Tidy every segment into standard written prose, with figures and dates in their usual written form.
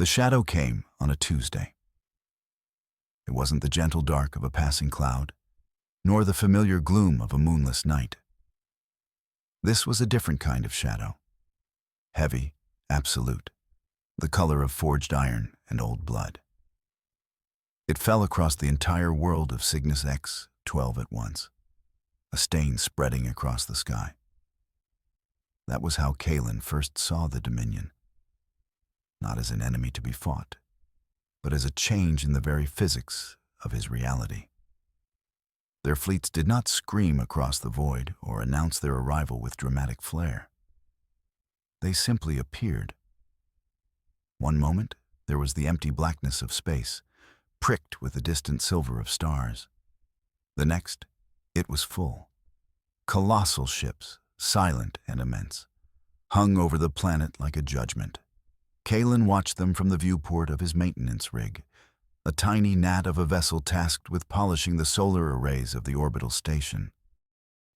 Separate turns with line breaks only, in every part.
The shadow came on a Tuesday. It wasn't the gentle dark of a passing cloud, nor the familiar gloom of a moonless night. This was a different kind of shadow. Heavy, absolute, the color of forged iron and old blood. It fell across the entire world of Cygnus X-12 at once, a stain spreading across the sky. That was how Kalen first saw the Dominion, not as an enemy to be fought, but as a change in the very physics of his reality. Their fleets did not scream across the void or announce their arrival with dramatic flair. They simply appeared. One moment, there was the empty blackness of space, pricked with the distant silver of stars. The next, it was full. Colossal ships, silent and immense, hung over the planet like a judgment. Kalen watched them from the viewport of his maintenance rig, a tiny gnat of a vessel tasked with polishing the solar arrays of the orbital station.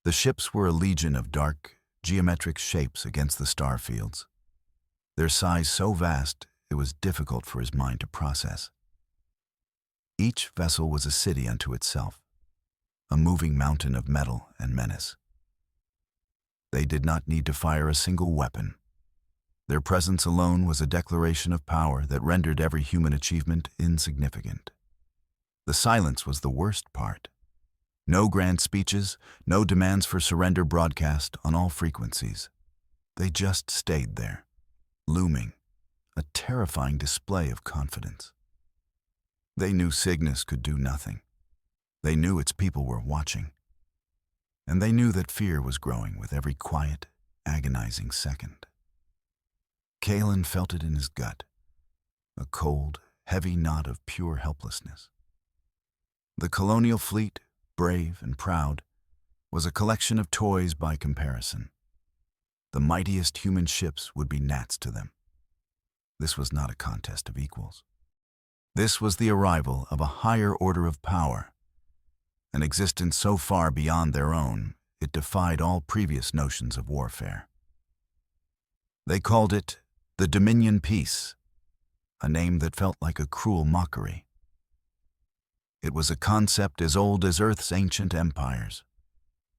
The ships were a legion of dark, geometric shapes against the star fields, their size so vast it was difficult for his mind to process. Each vessel was a city unto itself, a moving mountain of metal and menace. They did not need to fire a single weapon. Their presence alone was a declaration of power that rendered every human achievement insignificant. The silence was the worst part. No grand speeches, no demands for surrender broadcast on all frequencies. They just stayed there, looming, a terrifying display of confidence. They knew Cygnus could do nothing. They knew its people were watching. And they knew that fear was growing with every quiet, agonizing second. Kalen felt it in his gut, a cold, heavy knot of pure helplessness. The colonial fleet, brave and proud, was a collection of toys by comparison. The mightiest human ships would be gnats to them. This was not a contest of equals. This was the arrival of a higher order of power, an existence so far beyond their own, it defied all previous notions of warfare. They called it the Dominion Peace, a name that felt like a cruel mockery. It was a concept as old as Earth's ancient empires.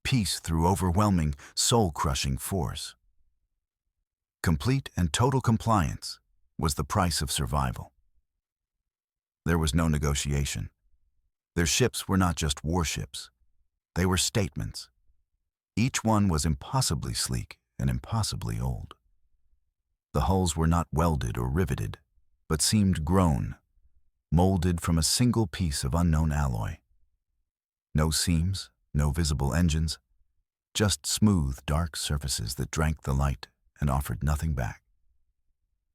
Peace through overwhelming, soul-crushing force. Complete and total compliance was the price of survival. There was no negotiation. Their ships were not just warships. They were statements. Each one was impossibly sleek and impossibly old. The hulls were not welded or riveted, but seemed grown, molded from a single piece of unknown alloy. No seams, no visible engines, just smooth, dark surfaces that drank the light and offered nothing back.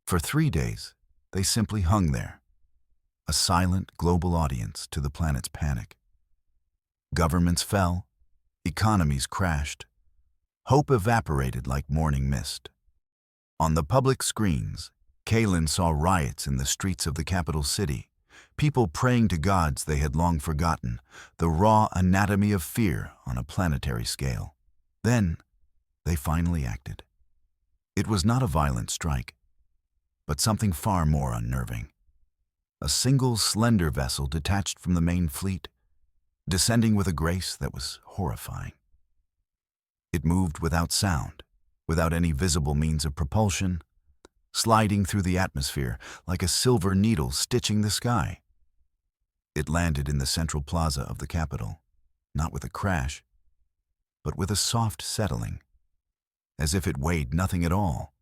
For 3 days, they simply hung there, a silent global audience to the planet's panic. Governments fell, economies crashed, hope evaporated like morning mist. On the public screens, Kalen saw riots in the streets of the capital city, people praying to gods they had long forgotten, the raw anatomy of fear on a planetary scale. Then, they finally acted. It was not a violent strike, but something far more unnerving. A single slender vessel detached from the main fleet, descending with a grace that was horrifying. It moved without sound, without any visible means of propulsion, sliding through the atmosphere like a silver needle stitching the sky. It landed in the central plaza of the capital, not with a crash, but with a soft settling, as if it weighed nothing at all.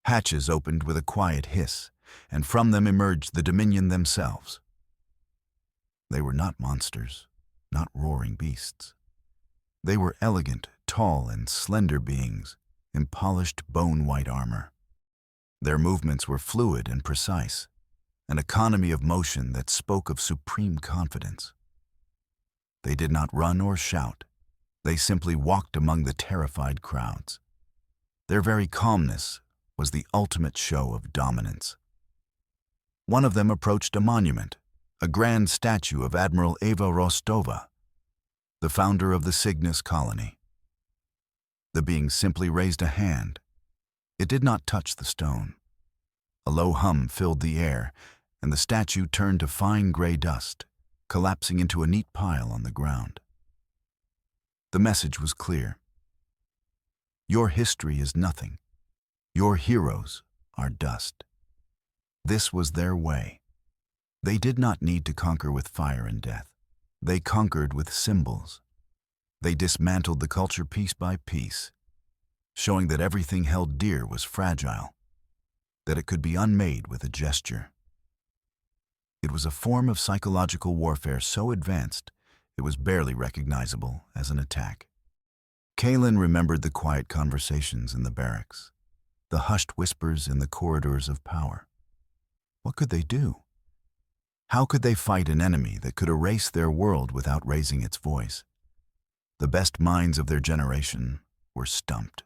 Hatches opened with a quiet hiss, and from them emerged the Dominion themselves. They were not monsters, not roaring beasts. They were elegant, tall, and slender beings in polished bone-white armor. Their movements were fluid and precise, an economy of motion that spoke of supreme confidence. They did not run or shout. They simply walked among the terrified crowds. Their very calmness was the ultimate show of dominance. One of them approached a monument, a grand statue of Admiral Eva Rostova, the founder of the Cygnus colony. The being simply raised a hand. It did not touch the stone. A low hum filled the air, and the statue turned to fine gray dust, collapsing into a neat pile on the ground. The message was clear. Your history is nothing. Your heroes are dust. This was their way. They did not need to conquer with fire and death. They conquered with symbols. They dismantled the culture piece by piece, showing that everything held dear was fragile, that it could be unmade with a gesture. It was a form of psychological warfare so advanced it was barely recognizable as an attack. Kaelin remembered the quiet conversations in the barracks, the hushed whispers in the corridors of power. What could they do? How could they fight an enemy that could erase their world without raising its voice? The best minds of their generation were stumped.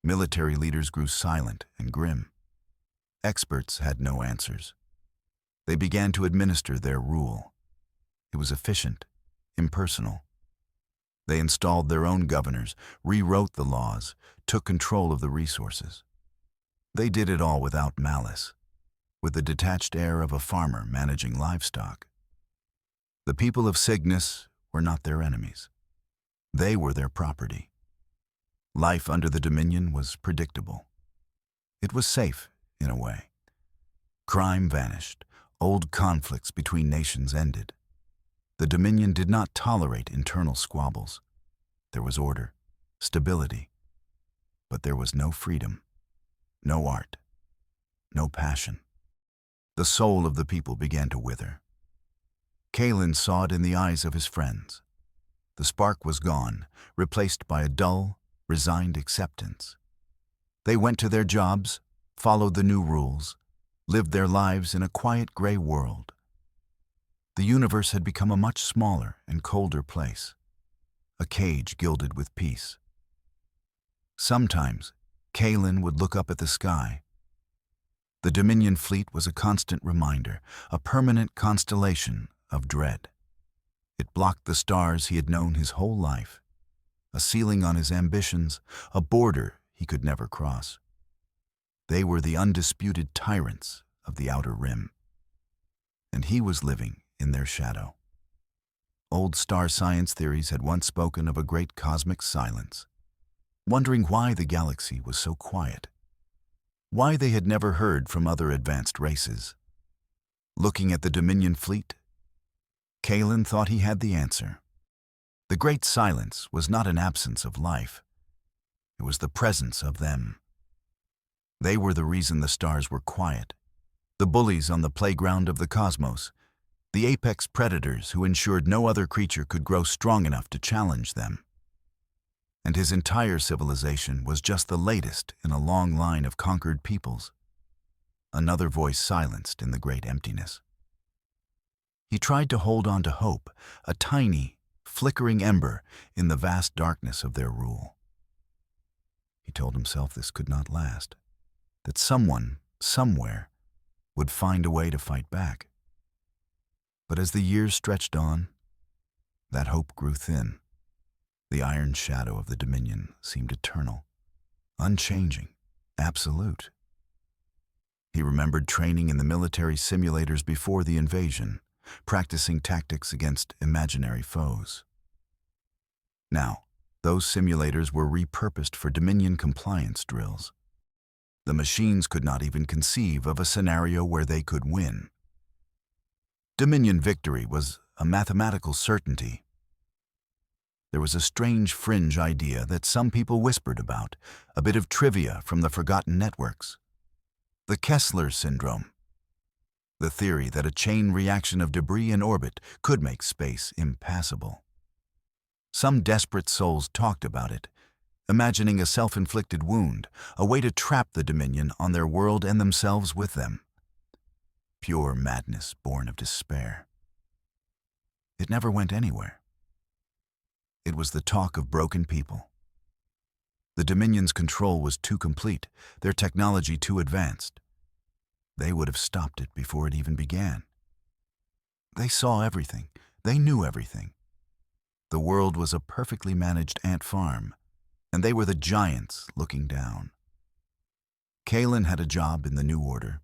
Military leaders grew silent and grim. Experts had no answers. They began to administer their rule. It was efficient, impersonal. They installed their own governors, rewrote the laws, took control of the resources. They did it all without malice, with the detached air of a farmer managing livestock. The people of Cygnus were not their enemies. They were their property. Life under the Dominion was predictable. It was safe, in a way. Crime vanished. Old conflicts between nations ended. The Dominion did not tolerate internal squabbles. There was order, stability, but there was no freedom, no art, no passion. The soul of the people began to wither. Kaelin saw it in the eyes of his friends. The spark was gone, replaced by a dull, resigned acceptance. They went to their jobs, followed the new rules, lived their lives in a quiet gray world. The universe had become a much smaller and colder place, a cage gilded with peace. Sometimes, Kaelin would look up at the sky. The Dominion fleet was a constant reminder, a permanent constellation of dread. It blocked the stars he had known his whole life, a ceiling on his ambitions, a border he could never cross. They were the undisputed tyrants of the Outer Rim, and he was living in their shadow. Old star science theories had once spoken of a great cosmic silence, wondering why the galaxy was so quiet, why they had never heard from other advanced races. Looking at the Dominion fleet, Kaelin thought he had the answer. The great silence was not an absence of life. It was the presence of them. They were the reason the stars were quiet, the bullies on the playground of the cosmos, the apex predators who ensured no other creature could grow strong enough to challenge them. And his entire civilization was just the latest in a long line of conquered peoples. Another voice silenced in the great emptiness. He tried to hold on to hope, a tiny, flickering ember in the vast darkness of their rule. He told himself this could not last, that someone, somewhere, would find a way to fight back. But as the years stretched on, that hope grew thin. The iron shadow of the Dominion seemed eternal, unchanging, absolute. He remembered training in the military simulators before the invasion, practicing tactics against imaginary foes. Now, those simulators were repurposed for Dominion compliance drills. The machines could not even conceive of a scenario where they could win. Dominion victory was a mathematical certainty. There was a strange fringe idea that some people whispered about, a bit of trivia from the forgotten networks. The Kessler syndrome. The theory that a chain reaction of debris in orbit could make space impassable. Some desperate souls talked about it, imagining a self-inflicted wound, a way to trap the Dominion on their world and themselves with them. Pure madness born of despair. It never went anywhere. It was the talk of broken people. The Dominion's control was too complete, their technology too advanced. They would have stopped it before it even began. They saw everything. They knew everything. The world was a perfectly managed ant farm, and they were the giants looking down. Kalen had a job in the New Order,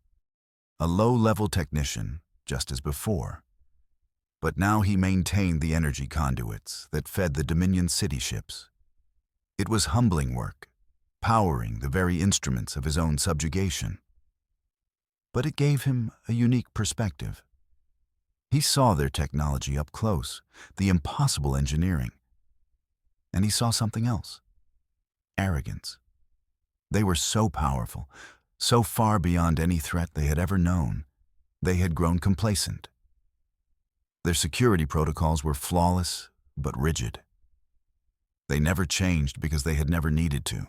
a low-level technician, just as before. But now he maintained the energy conduits that fed the Dominion city ships. It was humbling work, powering the very instruments of his own subjugation. But it gave him a unique perspective. He saw their technology up close, the impossible engineering. And he saw something else: arrogance. They were so powerful, so far beyond any threat they had ever known, they had grown complacent. Their security protocols were flawless but rigid. They never changed because they had never needed to.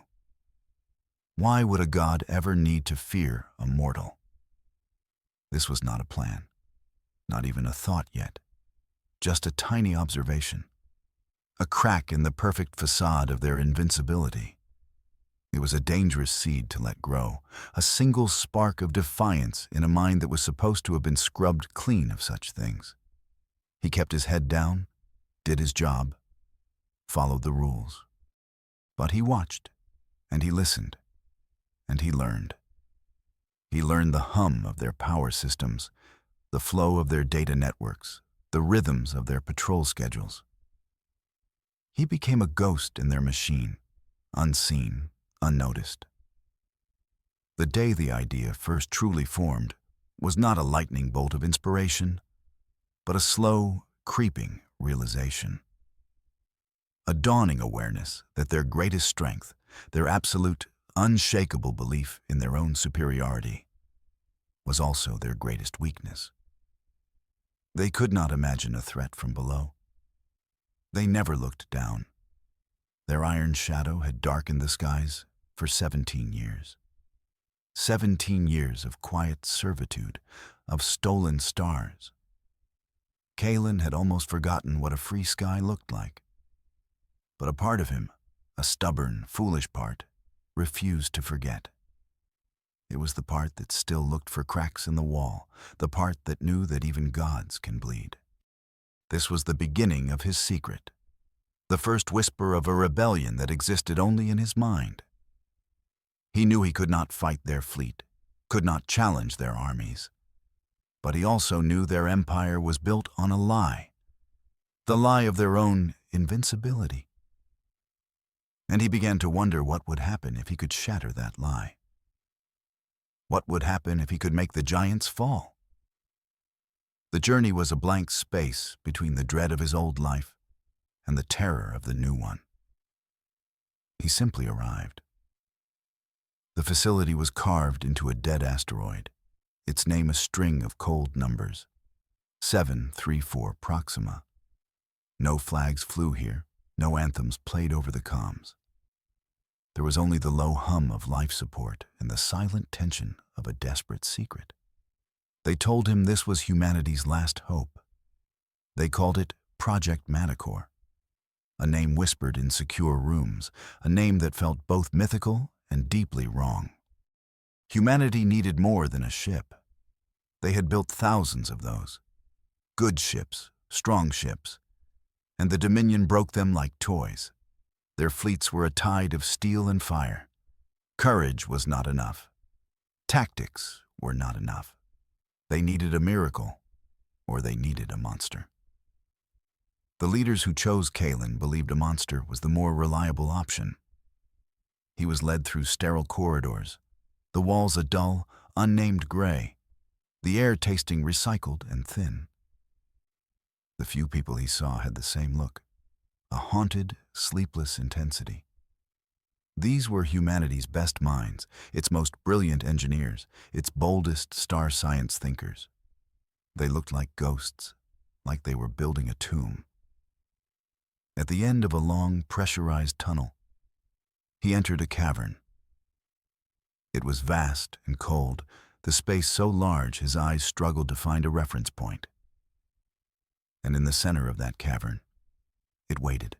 Why would a god ever need to fear a mortal? This was not a plan, not even a thought yet, just a tiny observation, a crack in the perfect facade of their invincibility. It was a dangerous seed to let grow, a single spark of defiance in a mind that was supposed to have been scrubbed clean of such things. He kept his head down, did his job, followed the rules. But he watched, and he listened, and he learned. He learned the hum of their power systems, the flow of their data networks, the rhythms of their patrol schedules. He became a ghost in their machine, unseen, unnoticed. The day the idea first truly formed was not a lightning bolt of inspiration, but a slow, creeping realization. A dawning awareness that their greatest strength, their absolute, unshakable belief in their own superiority, was also their greatest weakness. They could not imagine a threat from below. They never looked down. Their iron shadow had darkened the skies for 17 years. 17 years of quiet servitude, of stolen stars. Kalen had almost forgotten what a free sky looked like. But a part of him, a stubborn, foolish part, refused to forget. It was the part that still looked for cracks in the wall, the part that knew that even gods can bleed. This was the beginning of his secret, the first whisper of a rebellion that existed only in his mind. He knew he could not fight their fleet, could not challenge their armies. But he also knew their empire was built on a lie, the lie of their own invincibility. And he began to wonder what would happen if he could shatter that lie. What would happen if he could make the giants fall? The journey was a blank space between the dread of his old life and the terror of the new one. He simply arrived. The facility was carved into a dead asteroid, its name a string of cold numbers, 734 Proxima. No flags flew here, no anthems played over the comms. There was only the low hum of life support and the silent tension of a desperate secret. They told him this was humanity's last hope. They called it Project Manticore, a name whispered in secure rooms, a name that felt both mythical and deeply wrong. Humanity needed more than a ship. They had built thousands of those. Good ships, strong ships, and the Dominion broke them like toys. Their fleets were a tide of steel and fire. Courage was not enough. Tactics were not enough. They needed a miracle, or they needed a monster. The leaders who chose Kalen believed a monster was the more reliable option. He was led through sterile corridors, the walls a dull, unnamed gray, the air tasting recycled and thin. The few people he saw had the same look, a haunted, sleepless intensity. These were humanity's best minds, its most brilliant engineers, its boldest star science thinkers. They looked like ghosts, like they were building a tomb. At the end of a long, pressurized tunnel, he entered a cavern. It was vast and cold, the space so large his eyes struggled to find a reference point. And in the center of that cavern, it waited.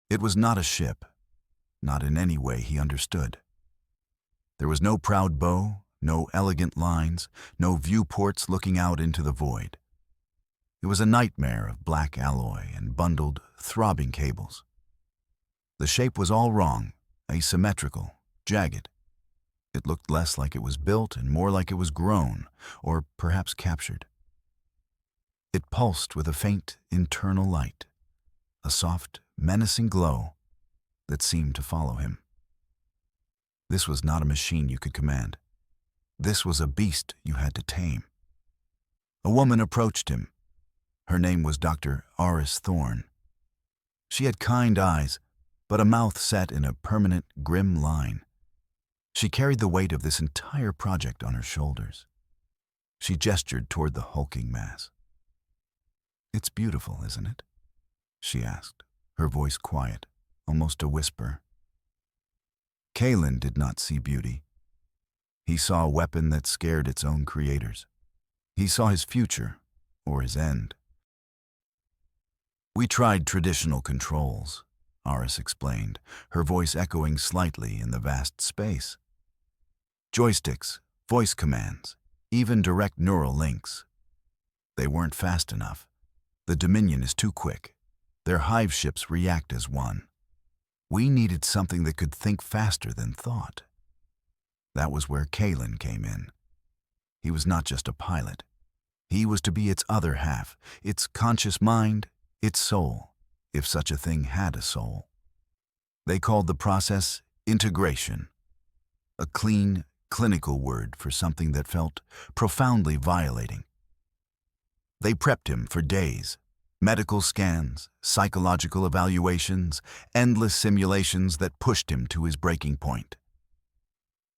It was not a ship, not in any way he understood. There was no proud bow, no elegant lines, no viewports looking out into the void. It was a nightmare of black alloy and bundled, throbbing cables. The shape was all wrong, asymmetrical, jagged. It looked less like it was built and more like it was grown, or perhaps captured. It pulsed with a faint internal light, a soft, menacing glow that seemed to follow him. This was not a machine you could command. This was a beast you had to tame. A woman approached him. Her name was Dr. Aris Thorne. She had kind eyes, but a mouth set in a permanent, grim line. She carried the weight of this entire project on her shoulders. She gestured toward the hulking mass. "It's beautiful, isn't it?" she asked, her voice quiet, almost a whisper. Kalen did not see beauty. He saw a weapon that scared its own creators. He saw his future, or his end. "We tried traditional controls," Aris explained, her voice echoing slightly in the vast space. "Joysticks, voice commands, even direct neural links. They weren't fast enough. The Dominion is too quick. Their hive ships react as one. We needed something that could think faster than thought." That was where Kalen came in. He was not just a pilot. He was to be its other half, its conscious mind, its soul, if such a thing had a soul. They called the process integration, a clean, clinical word for something that felt profoundly violating. They prepped him for days. Medical scans, psychological evaluations, endless simulations that pushed him to his breaking point.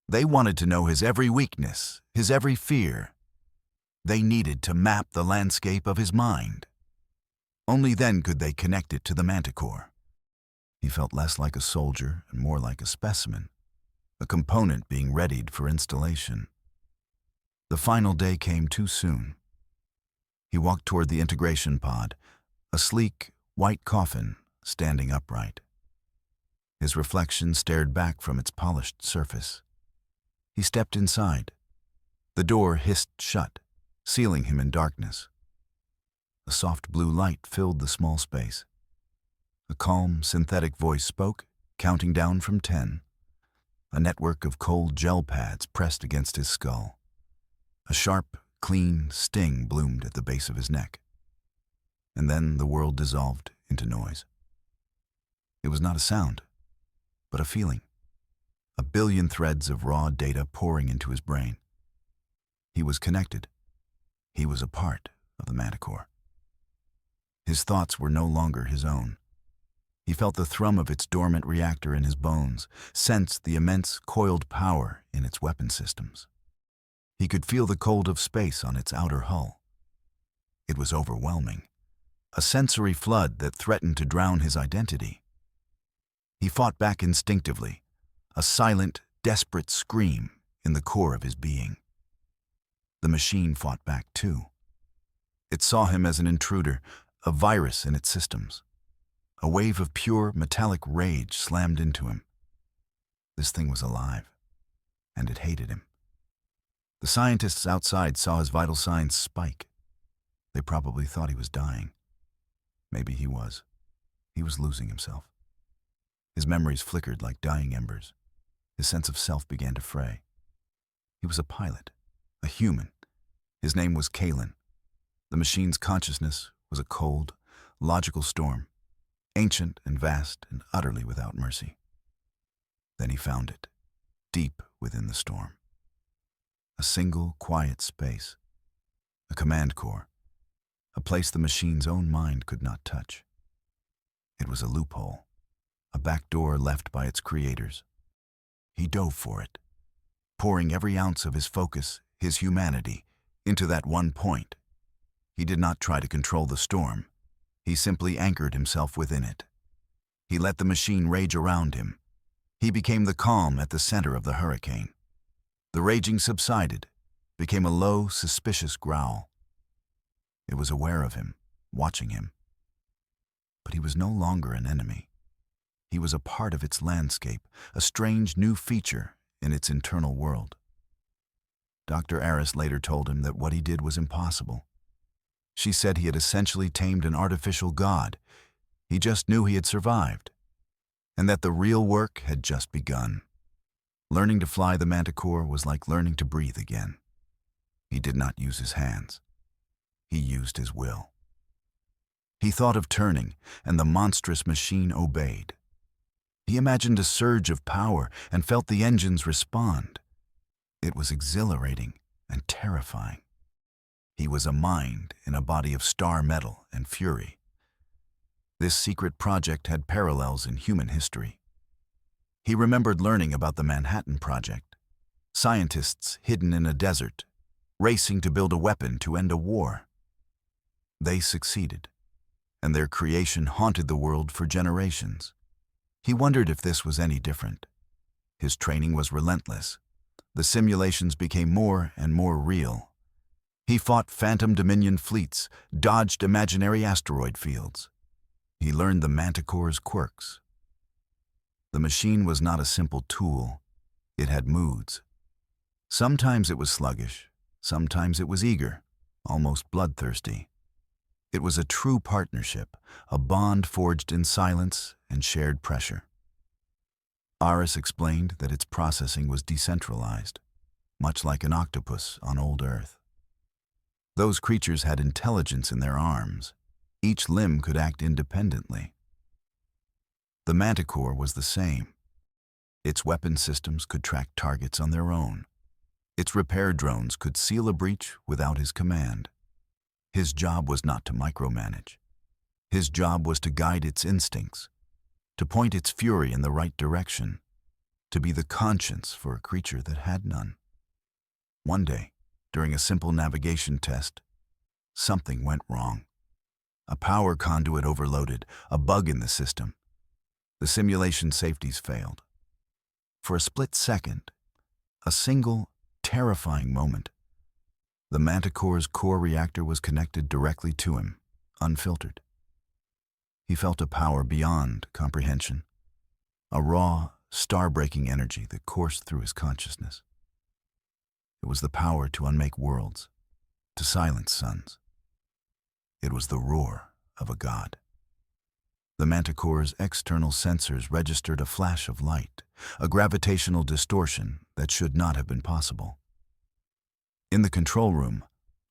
They wanted to know his every weakness, his every fear. They needed to map the landscape of his mind. Only then could they connect it to the manticore. He felt less like a soldier and more like a specimen, a component being readied for installation. The final day came too soon. He walked toward the integration pod, a sleek, white coffin standing upright. His reflection stared back from its polished surface. He stepped inside. The door hissed shut, sealing him in darkness. A soft blue light filled the small space. A calm, synthetic voice spoke, counting down from 10. A network of cold gel pads pressed against his skull. A sharp, clean sting bloomed at the base of his neck. And then the world dissolved into noise. It was not a sound, but a feeling. A billion threads of raw data pouring into his brain. He was connected. He was a part of the manticore. His thoughts were no longer his own. He felt the thrum of its dormant reactor in his bones, sensed the immense coiled power in its weapon systems. He could feel the cold of space on its outer hull. It was overwhelming, a sensory flood that threatened to drown his identity. He fought back instinctively, a silent, desperate scream in the core of his being. The machine fought back too. It saw him as an intruder, a virus in its systems. A wave of pure, metallic rage slammed into him. This thing was alive, and it hated him. The scientists outside saw his vital signs spike. They probably thought he was dying. Maybe he was. He was losing himself. His memories flickered like dying embers. His sense of self began to fray. He was a pilot, a human. His name was Kalen. The machine's consciousness was a cold, logical storm, ancient and vast and utterly without mercy. Then he found it, deep within the storm. A single, quiet space, a command core, a place the machine's own mind could not touch. It was a loophole, a back door left by its creators. He dove for it, pouring every ounce of his focus, his humanity, into that one point. He did not try to control the storm. He simply anchored himself within it. He let the machine rage around him. He became the calm at the center of the hurricane. The raging subsided, became a low, suspicious growl. It was aware of him, watching him. But he was no longer an enemy. He was a part of its landscape, a strange new feature in its internal world. Dr. Aris later told him that what he did was impossible. She said he had essentially tamed an artificial god. He just knew he had survived, and that the real work had just begun. Learning to fly the Manticore was like learning to breathe again. He did not use his hands. He used his will. He thought of turning, and the monstrous machine obeyed. He imagined a surge of power and felt the engines respond. It was exhilarating and terrifying. He was a mind in a body of star metal and fury. This secret project had parallels in human history. He remembered learning about the Manhattan Project, scientists hidden in a desert, racing to build a weapon to end a war. They succeeded, and their creation haunted the world for generations. He wondered if this was any different. His training was relentless. The simulations became more and more real. He fought phantom Dominion fleets, dodged imaginary asteroid fields. He learned the Manticore's quirks. The machine was not a simple tool. It had moods. Sometimes it was sluggish, sometimes it was eager, almost bloodthirsty. It was a true partnership, a bond forged in silence and shared pressure. Aris explained that its processing was decentralized, much like an octopus on old Earth. Those creatures had intelligence in their arms. Each limb could act independently. The Manticore was the same. Its weapon systems could track targets on their own. Its repair drones could seal a breach without his command. His job was not to micromanage. His job was to guide its instincts, to point its fury in the right direction, to be the conscience for a creature that had none. One day, during a simple navigation test, something went wrong. A power conduit overloaded, a bug in the system. The simulation safeties failed. For a split second, a single, terrifying moment, the Manticore's core reactor was connected directly to him, unfiltered. He felt a power beyond comprehension, a raw, star-breaking energy that coursed through his consciousness. It was the power to unmake worlds, to silence suns. It was the roar of a god. The Manticore's external sensors registered a flash of light, a gravitational distortion that should not have been possible. In the control room,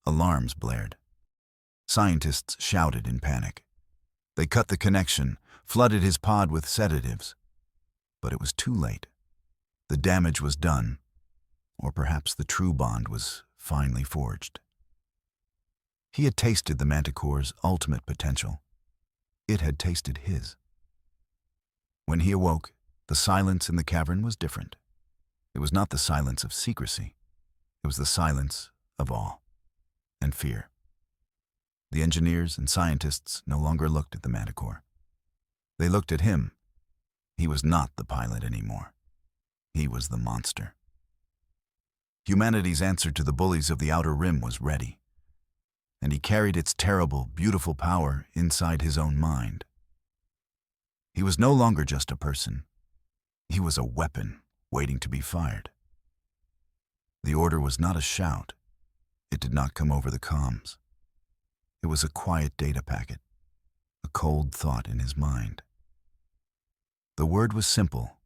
alarms blared. Scientists shouted in panic. They cut the connection, flooded his pod with sedatives. But it was too late. The damage was done, or perhaps the true bond was finally forged. He had tasted the Manticore's ultimate potential. It had tasted his. When he awoke, the silence in the cavern was different. It was not the silence of secrecy. It was the silence of awe and fear. The engineers and scientists no longer looked at the Manticore. They looked at him. He was not the pilot anymore. He was the monster. Humanity's answer to the bullies of the Outer Rim was ready, and he carried its terrible, beautiful power inside his own mind. He was no longer just a person. He was a weapon waiting to be fired. The order was not a shout. It did not come over the comms. It was a quiet data packet, a cold thought in his mind. The word was simple: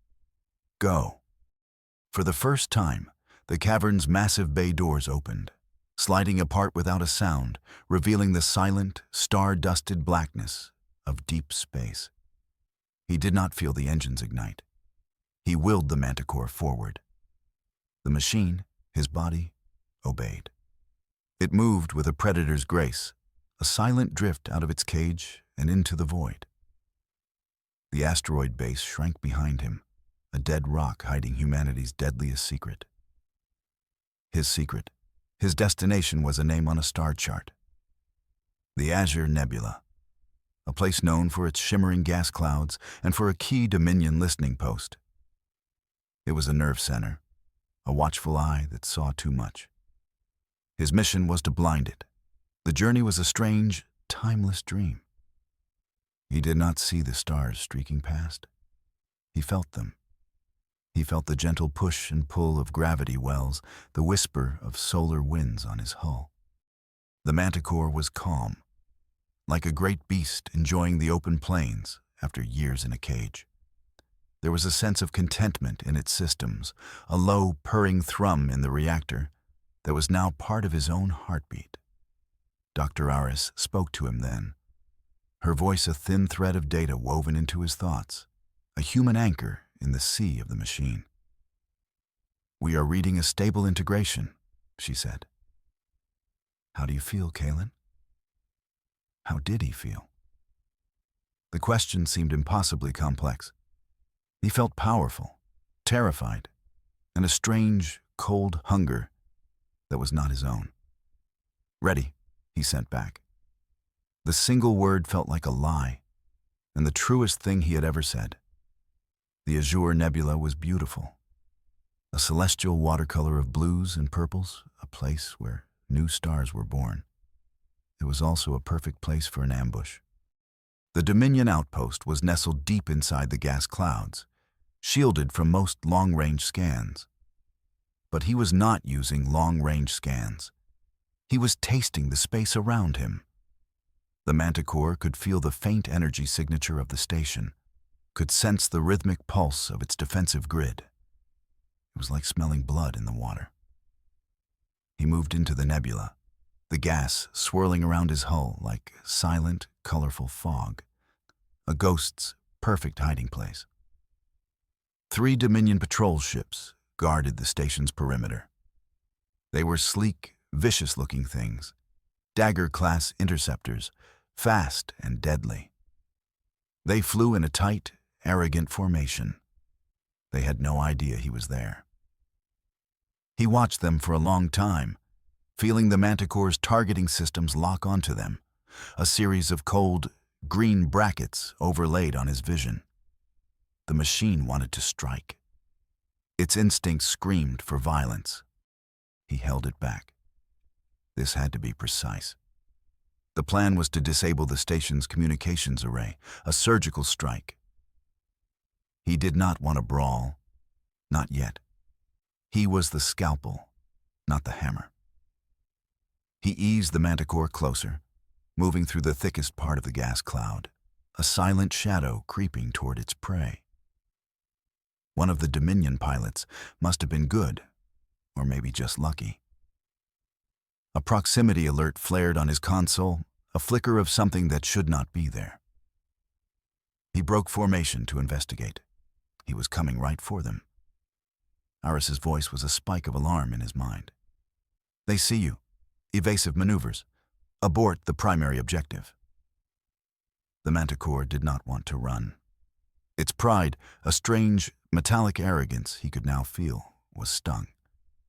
go. For the first time, the cavern's massive bay doors opened, sliding apart without a sound, revealing the silent, star-dusted blackness of deep space. He did not feel the engines ignite. He willed the Manticore forward. The machine, his body, obeyed. It moved with a predator's grace, a silent drift out of its cage and into the void. The asteroid base shrank behind him, a dead rock hiding humanity's deadliest secret. His secret, his destination, was a name on a star chart. The Azure Nebula, a place known for its shimmering gas clouds and for a key Dominion listening post. It was a nerve center, a watchful eye that saw too much. His mission was to blind it. The journey was a strange, timeless dream. He did not see the stars streaking past. He felt them. He felt the gentle push and pull of gravity wells, the whisper of solar winds on his hull. The Manticore was calm, like a great beast enjoying the open plains after years in a cage. There was a sense of contentment in its systems, a low, purring thrum in the reactor that was now part of his own heartbeat. Dr. Aris spoke to him then, her voice a thin thread of data woven into his thoughts, a human anchor in the sea of the machine. "We are reading a stable integration," she said. "How do you feel, Kalen?" How did he feel? The question seemed impossibly complex. He felt powerful, terrified, and a strange, cold hunger that was not his own. "Ready," he sent back. The single word felt like a lie, and the truest thing he had ever said. The Azure Nebula was beautiful, a celestial watercolor of blues and purples, a place where new stars were born. It was also a perfect place for an ambush. The Dominion outpost was nestled deep inside the gas clouds, shielded from most long-range scans. But he was not using long-range scans. He was tasting the space around him. The Manticore could feel the faint energy signature of the station, could sense the rhythmic pulse of its defensive grid. It was like smelling blood in the water. He moved into the nebula, the gas swirling around his hull like silent, colorful fog, a ghost's perfect hiding place. 3 Dominion patrol ships guarded the station's perimeter. They were sleek, vicious-looking things, Dagger-class interceptors, fast and deadly. They flew in a tight, arrogant formation. They had no idea he was there. He watched them for a long time, feeling the Manticore's targeting systems lock onto them, a series of cold, green brackets overlaid on his vision. The machine wanted to strike. Its instincts screamed for violence. He held it back. This had to be precise. The plan was to disable the station's communications array, a surgical strike. He did not want a brawl, not yet. He was the scalpel, not the hammer. He eased the Manticore closer, moving through the thickest part of the gas cloud, a silent shadow creeping toward its prey. One of the Dominion pilots must have been good, or maybe just lucky. A proximity alert flared on his console, a flicker of something that should not be there. He broke formation to investigate. He was coming right for them. Aris's voice was a spike of alarm in his mind. "They see you. Evasive maneuvers. Abort the primary objective." The Manticore did not want to run. Its pride, a strange, metallic arrogance he could now feel, was stung.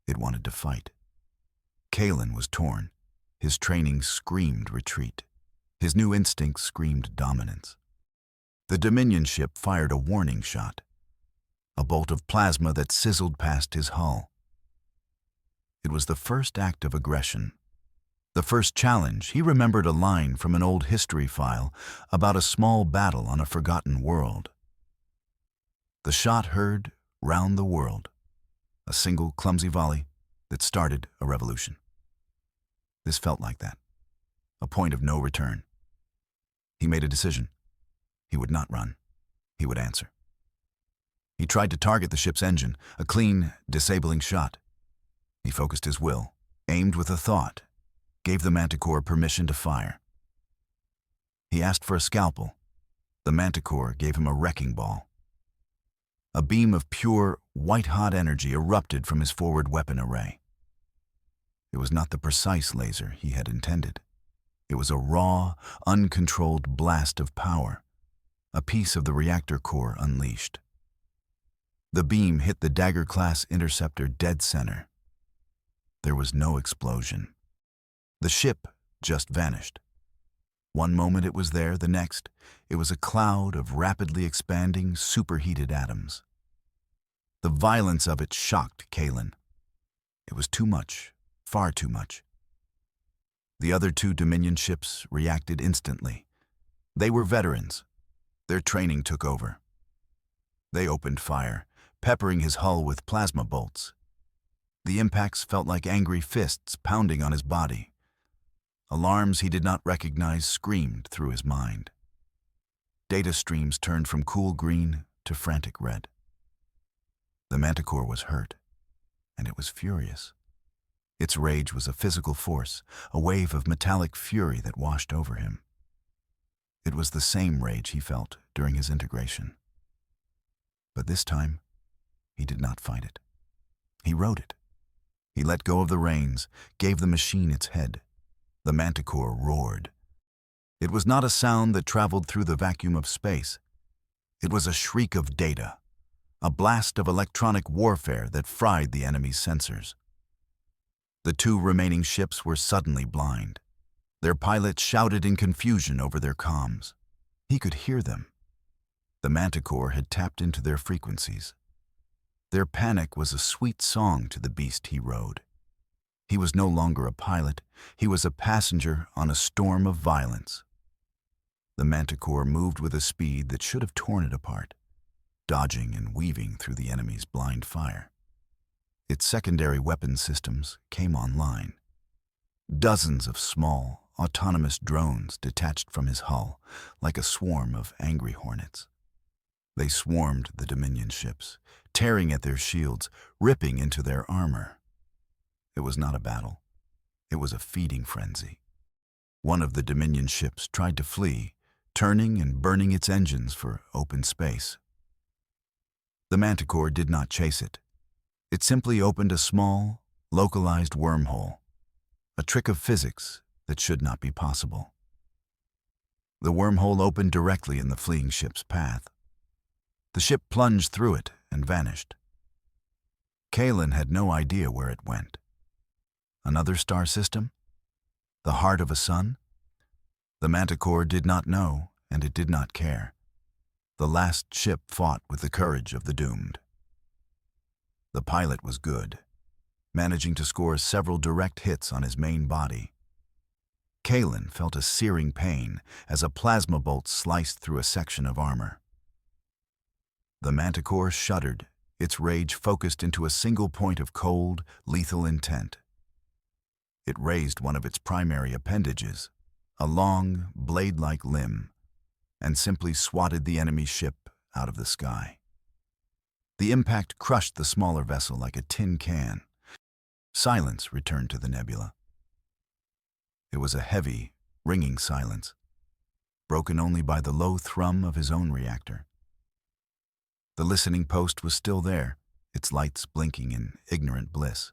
It wanted to fight. Kalen was torn. His training screamed retreat. His new instincts screamed dominance. The Dominion ship fired a warning shot, a bolt of plasma that sizzled past his hull. It was the first act of aggression. The first challenge. He remembered a line from an old history file about a small battle on a forgotten world. The shot heard round the world, a single clumsy volley that started a revolution. This felt like that, a point of no return. He made a decision. He would not run. He would answer. He tried to target the ship's engine, a clean, disabling shot. He focused his will, aimed with a thought, gave the Manticore permission to fire. He asked for a scalpel. The Manticore gave him a wrecking ball. A beam of pure, white-hot energy erupted from his forward weapon array. It was not the precise laser he had intended. It was a raw, uncontrolled blast of power, a piece of the reactor core unleashed. The beam hit the Dagger-class interceptor dead center. There was no explosion. The ship just vanished. One moment it was there, the next, it was a cloud of rapidly expanding, superheated atoms. The violence of it shocked Kalen. It was too much, far too much. The other 2 Dominion ships reacted instantly. They were veterans. Their training took over. They opened fire, peppering his hull with plasma bolts. The impacts felt like angry fists pounding on his body. Alarms he did not recognize screamed through his mind. Data streams turned from cool green to frantic red. The Manticore was hurt, and it was furious. Its rage was a physical force, a wave of metallic fury that washed over him. It was the same rage he felt during his integration. But this time, he did not fight it. He rode it. He let go of the reins, gave the machine its head. The Manticore roared. It was not a sound that traveled through the vacuum of space. It was a shriek of data, a blast of electronic warfare that fried the enemy's sensors. The two remaining ships were suddenly blind. Their pilots shouted in confusion over their comms. He could hear them. The Manticore had tapped into their frequencies. Their panic was a sweet song to the beast he rode. He was no longer a pilot. He was a passenger on a storm of violence. The Manticore moved with a speed that should have torn it apart, dodging and weaving through the enemy's blind fire. Its secondary weapon systems came online. Dozens of small, autonomous drones detached from his hull like a swarm of angry hornets. They swarmed the Dominion ships, tearing at their shields, ripping into their armor. It was not a battle. It was a feeding frenzy. One of the Dominion ships tried to flee, turning and burning its engines for open space. The Manticore did not chase it. It simply opened a small, localized wormhole, a trick of physics that should not be possible. The wormhole opened directly in the fleeing ship's path. The ship plunged through it and vanished. Kalen had no idea where it went. Another star system? The heart of a sun? The Manticore did not know, and it did not care. The last ship fought with the courage of the doomed. The pilot was good, managing to score several direct hits on his main body. Kalen felt a searing pain as a plasma bolt sliced through a section of armor. The Manticore shuddered, its rage focused into a single point of cold, lethal intent. It raised one of its primary appendages, a long, blade-like limb, and simply swatted the enemy ship out of the sky. The impact crushed the smaller vessel like a tin can. Silence returned to the nebula. It was a heavy, ringing silence, broken only by the low thrum of his own reactor. The listening post was still there, its lights blinking in ignorant bliss.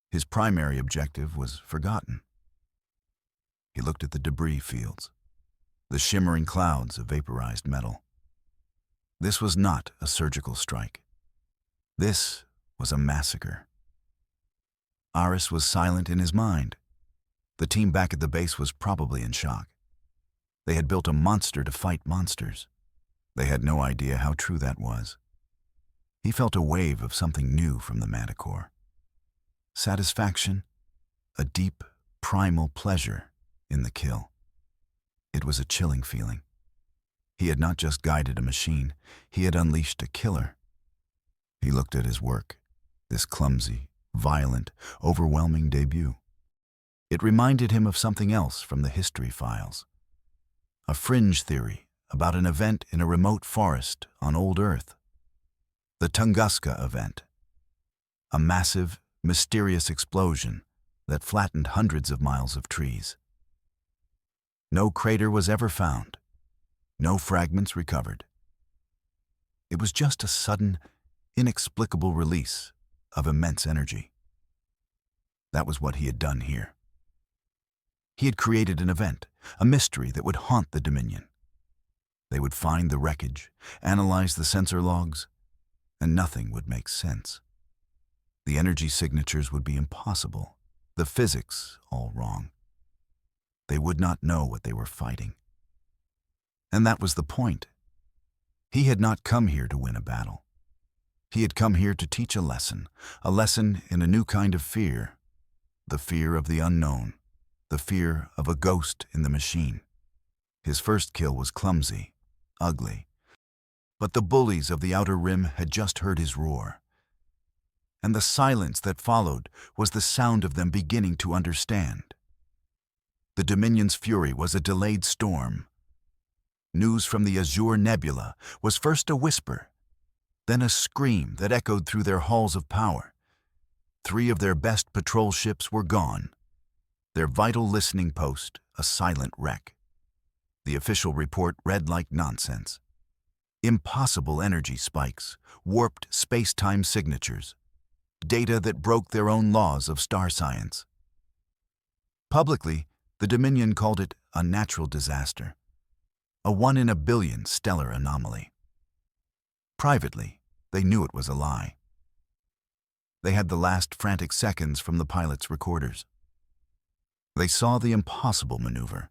His primary objective was forgotten. He looked at the debris fields, the shimmering clouds of vaporized metal. This was not a surgical strike. This was a massacre. Aris was silent in his mind. The team back at the base was probably in shock. They had built a monster to fight monsters. They had no idea how true that was. He felt a wave of something new from the Manticore. Satisfaction, a deep, primal pleasure in the kill. It was a chilling feeling. He had not just guided a machine, he had unleashed a killer. He looked at his work, this clumsy, violent, overwhelming debut. It reminded him of something else from the history files. A fringe theory about an event in a remote forest on old Earth. The Tunguska event. A massive, mysterious explosion that flattened hundreds of miles of trees. No crater was ever found. No fragments recovered. It was just a sudden, inexplicable release of immense energy. That was what he had done here. He had created an event, a mystery that would haunt the Dominion. They would find the wreckage, analyze the sensor logs, and nothing would make sense. The energy signatures would be impossible, the physics all wrong. They would not know what they were fighting. And that was the point. He had not come here to win a battle. He had come here to teach a lesson in a new kind of fear, the fear of the unknown, the fear of a ghost in the machine. His first kill was clumsy, ugly, but the bullies of the Outer Rim had just heard his roar. And the silence that followed was the sound of them beginning to understand. The Dominion's fury was a delayed storm, News from the Azure Nebula was first a whisper, then a scream that echoed through their halls of power. 3 of their best patrol ships were gone, their vital listening post a silent wreck. The official report read like nonsense. Impossible energy spikes, warped space-time signatures, data that broke their own laws of star science. Publicly, the Dominion called it a natural disaster, a 1 in a billion stellar anomaly. Privately, they knew it was a lie. They had the last frantic seconds from the pilot's recorders. They saw the impossible maneuver,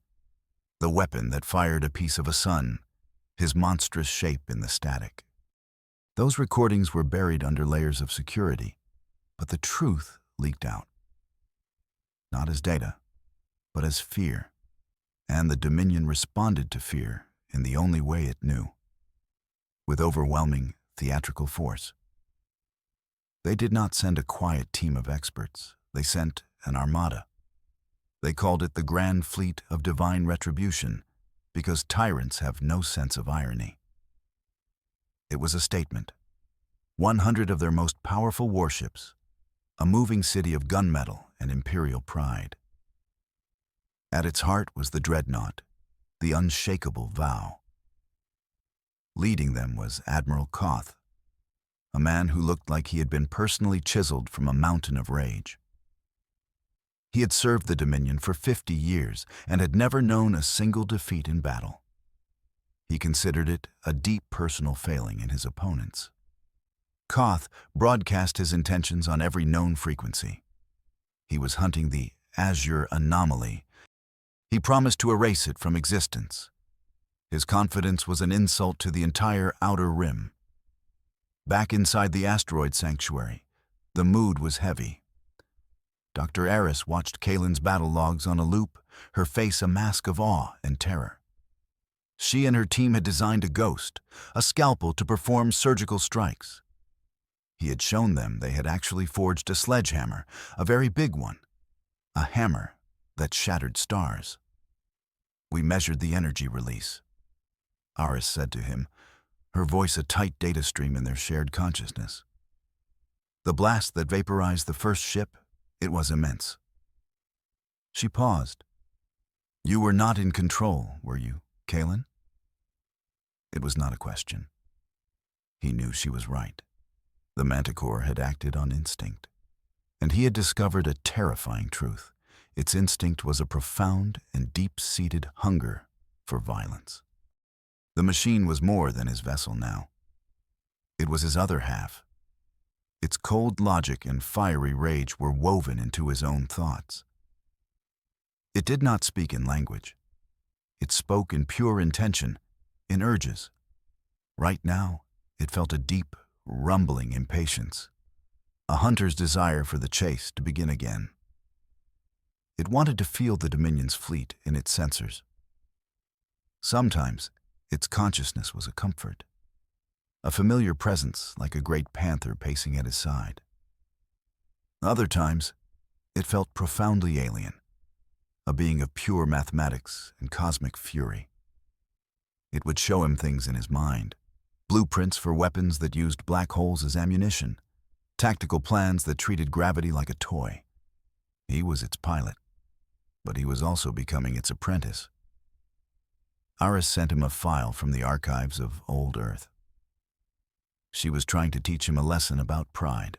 the weapon that fired a piece of a sun, his monstrous shape in the static. Those recordings were buried under layers of security, but the truth leaked out. Not as data, but as fear. And the Dominion responded to fear in the only way it knew, with overwhelming theatrical force. They did not send a quiet team of experts. They sent an armada. They called it the Grand Fleet of Divine Retribution because tyrants have no sense of irony. It was a statement. 100 of their most powerful warships, a moving city of gunmetal and imperial pride. At its heart was the dreadnought, the unshakable vow. Leading them was Admiral Koth, a man who looked like he had been personally chiseled from a mountain of rage. He had served the Dominion for 50 years and had never known a single defeat in battle. He considered it a deep personal failing in his opponents. Koth broadcast his intentions on every known frequency. He was hunting the Azure Anomaly. He promised to erase it from existence. His confidence was an insult to the entire Outer Rim. Back inside the asteroid sanctuary, the mood was heavy. Dr. Eris watched Kalen's battle logs on a loop, her face a mask of awe and terror. She and her team had designed a ghost, a scalpel to perform surgical strikes. He had shown them they had actually forged a sledgehammer, a very big one, a hammer that shattered stars. We measured the energy release, Aris said to him, her voice a tight data stream in their shared consciousness. The blast that vaporized the first ship, it was immense. She paused. You were not in control, were you, Kalen? It was not a question. He knew she was right. The Manticore had acted on instinct. And he had discovered a terrifying truth. Its instinct was a profound and deep-seated hunger for violence. The machine was more than his vessel now. It was his other half. Its cold logic and fiery rage were woven into his own thoughts. It did not speak in language. It spoke in pure intention, in urges. Right now, it felt a deep, rumbling impatience, a hunter's desire for the chase to begin again. It wanted to feel the Dominion's fleet in its sensors. Sometimes, its consciousness was a comfort, a familiar presence like a great panther pacing at his side. Other times, it felt profoundly alien, a being of pure mathematics and cosmic fury. It would show him things in his mind, blueprints for weapons that used black holes as ammunition, tactical plans that treated gravity like a toy. He was its pilot, but he was also becoming its apprentice. Aris sent him a file from the archives of old Earth. She was trying to teach him a lesson about pride.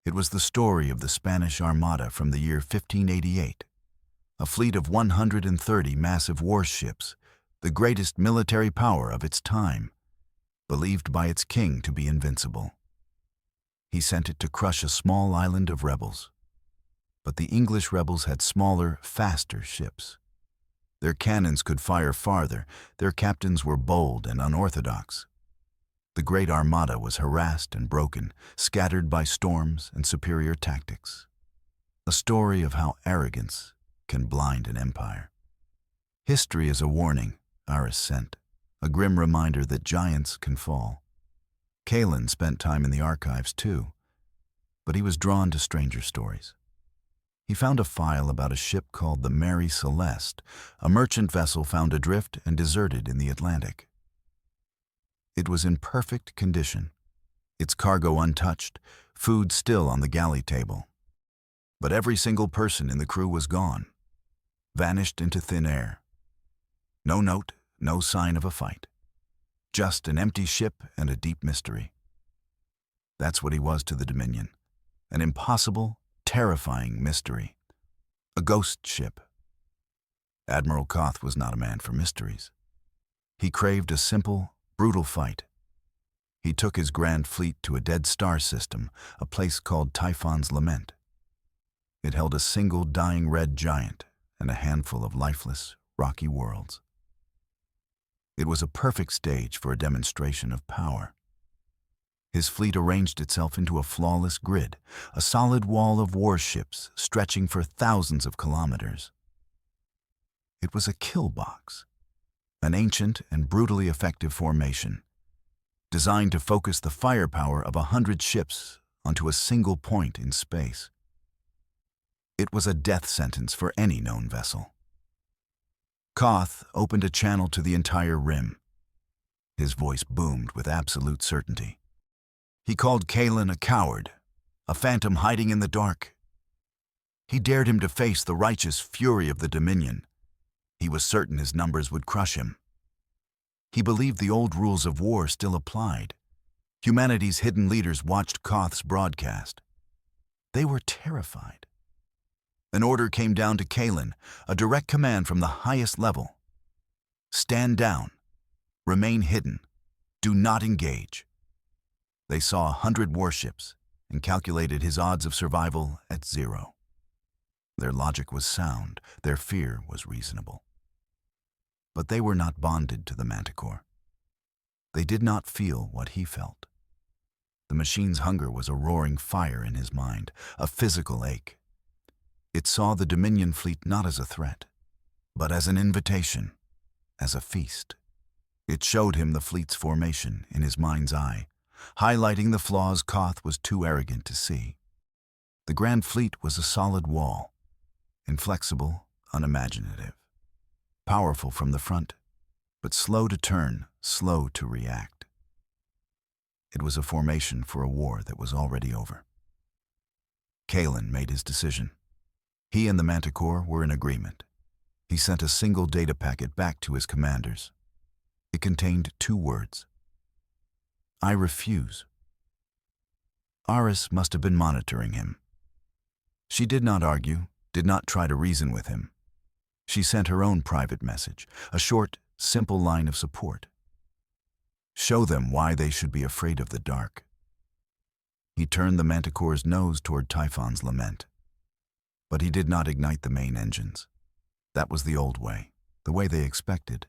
It was the story of the Spanish Armada from the year 1588, a fleet of 130 massive warships, the greatest military power of its time, believed by its king to be invincible. He sent it to crush a small island of rebels. But the English rebels had smaller, faster ships. Their cannons could fire farther, their captains were bold and unorthodox. The great armada was harassed and broken, scattered by storms and superior tactics. A story of how arrogance can blind an empire. History is a warning, Aris sent, a grim reminder that giants can fall. Kalen spent time in the archives too, but he was drawn to stranger stories. He found a file about a ship called the Mary Celeste, a merchant vessel found adrift and deserted in the Atlantic. It was in perfect condition, its cargo untouched, food still on the galley table. But every single person in the crew was gone, vanished into thin air. No note, no sign of a fight. Just an empty ship and a deep mystery. That's what he was to the Dominion. An impossible, terrifying mystery. A ghost ship. Admiral Koth was not a man for mysteries. He craved a simple, brutal fight. He took his grand fleet to a dead star system, a place called Typhon's Lament. It held a single dying red giant and a handful of lifeless, rocky worlds. It was a perfect stage for a demonstration of power. His fleet arranged itself into a flawless grid, a solid wall of warships stretching for thousands of kilometers. It was a kill box, an ancient and brutally effective formation, designed to focus the firepower of 100 ships onto a single point in space. It was a death sentence for any known vessel. Koth opened a channel to the entire rim. His voice boomed with absolute certainty. He called Kalen a coward, a phantom hiding in the dark. He dared him to face the righteous fury of the Dominion. He was certain his numbers would crush him. He believed the old rules of war still applied. Humanity's hidden leaders watched Koth's broadcast. They were terrified. An order came down to Kalen, a direct command from the highest level. Stand down. Remain hidden. Do not engage. They saw 100 warships and calculated his odds of survival at 0. Their logic was sound, their fear was reasonable. But they were not bonded to the Manticore. They did not feel what he felt. The machine's hunger was a roaring fire in his mind, a physical ache. It saw the Dominion fleet not as a threat, but as an invitation, as a feast. It showed him the fleet's formation in his mind's eye, highlighting the flaws Koth was too arrogant to see. The Grand Fleet was a solid wall, inflexible, unimaginative, powerful from the front, but slow to turn, slow to react. It was a formation for a war that was already over. Kalen made his decision. He and the Manticore were in agreement. He sent a single data packet back to his commanders. It contained 2 words. I refuse. Aris must have been monitoring him. She did not argue, did not try to reason with him. She sent her own private message, a short, simple line of support. Show them why they should be afraid of the dark. He turned the Manticore's nose toward Typhon's Lament. But he did not ignite the main engines. That was the old way, the way they expected.